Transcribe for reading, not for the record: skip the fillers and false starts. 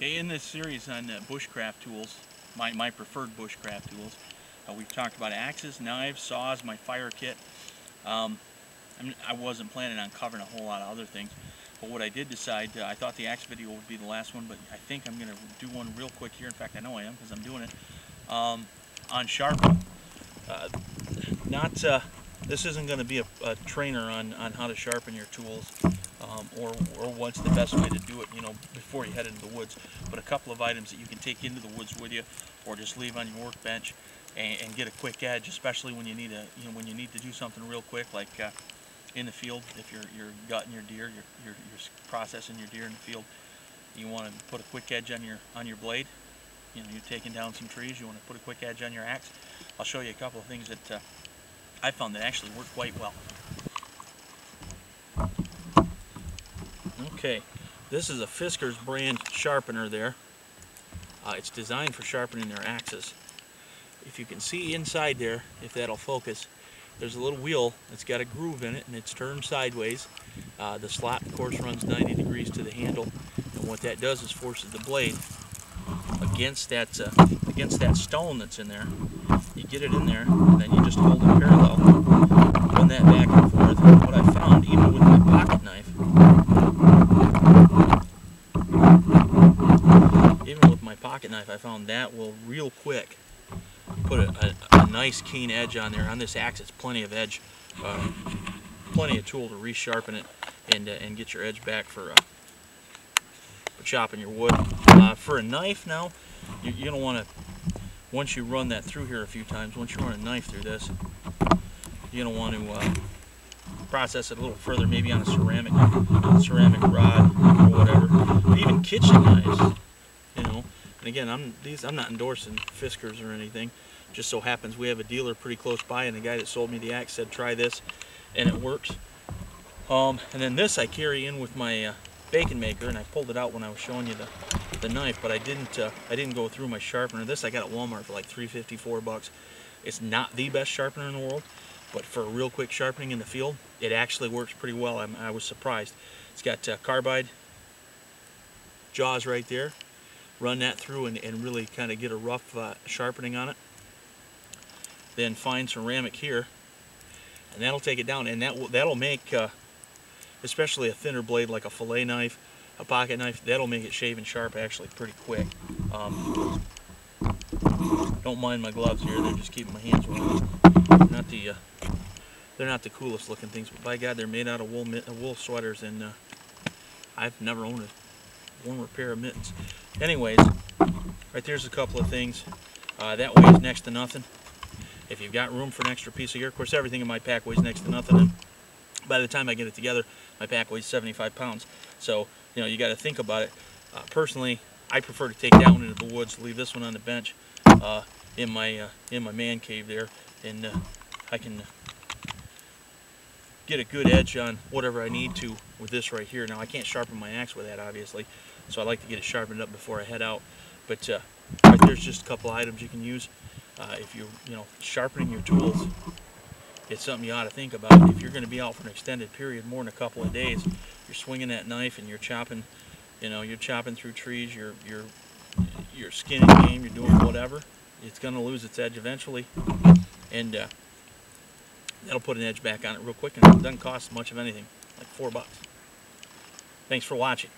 Okay, in this series on bushcraft tools, my preferred bushcraft tools, we've talked about axes, knives, saws, my fire kit. I wasn't planning on covering a whole lot of other things, but what I did decide, I thought the axe video would be the last one, but I think I'm going to do one real quick here. In fact, I know I am because I'm doing it on sharpening. This isn't going to be a trainer on how to sharpen your tools or what's the best way to do it, before you head into the woods. But a couple of items that you can take into the woods with you, or just leave on your workbench and get a quick edge, especially when you need to do something real quick, like in the field. If you're gutting your deer, you're processing your deer in the field, you want to put a quick edge on your blade. You're taking down some trees, you want to put a quick edge on your axe. I'll show you a couple of things that I found that actually work quite well. Okay, this is a Fisker's brand sharpener there. It's designed for sharpening their axes. If you can see inside there, if that'll focus, there's a little wheel that's got a groove in it, and it's turned sideways. The slot, of course, runs 90 degrees to the handle, and what that does is forces the blade against that stone that's in there. You get it in there, and then you just hold it parallel, run that back and forth. And what I found, even with my pocket knife, I found that will real quick put a nice keen edge on there. On this axe, it's plenty of edge, plenty of tool to resharpen it and get your edge back for chopping your wood. For a knife now, you don't want to, once you run that through here a few times, once you run a knife through this, you're going to want to process it a little further, maybe on a ceramic rod or whatever. But even kitchen knives, and again, I'm not endorsing Fisker's or anything. Just so happens we have a dealer pretty close by, and the guy that sold me the axe said try this, and it works. And then this I carry in with my bacon maker, and I pulled it out when I was showing you the knife, but I didn't go through my sharpener. This I got at Walmart for like $3.50, $4. It's not the best sharpener in the world, but for a real quick sharpening in the field, it actually works pretty well. I was surprised. It's got carbide jaws right there. Run that through and really kind of get a rough sharpening on it. Then find ceramic here, and that'll take it down, and that'll make, especially a thinner blade like a fillet knife, a pocket knife, that'll make it shaving sharp actually pretty quick. Don't mind my gloves here; they're just keeping my hands warm. They're not the coolest looking things, but by God, they're made out of wool sweaters, and I've never owned a pair of mittens. Anyways, right there's a couple of things. That weighs next to nothing. If you've got room for an extra piece of gear, of course everything in my pack weighs next to nothing, and by the time I get it together, my pack weighs 75 pounds. So, you got to think about it. Personally, I prefer to take that one into the woods, leave this one on the bench in my man cave there, and I can get a good edge on whatever I need to with this right here. Now, I can't sharpen my axe with that, obviously, so I like to get it sharpened up before I head out. But right there's just a couple items you can use. If sharpening your tools, it's something you ought to think about. If you're going to be out for an extended period, more than a couple of days, you're swinging that knife and you're chopping, you're chopping through trees, you're skinning game, you're doing whatever, it's going to lose its edge eventually, and that'll put an edge back on it real quick, and it doesn't cost much of anything, like $4. Thanks for watching.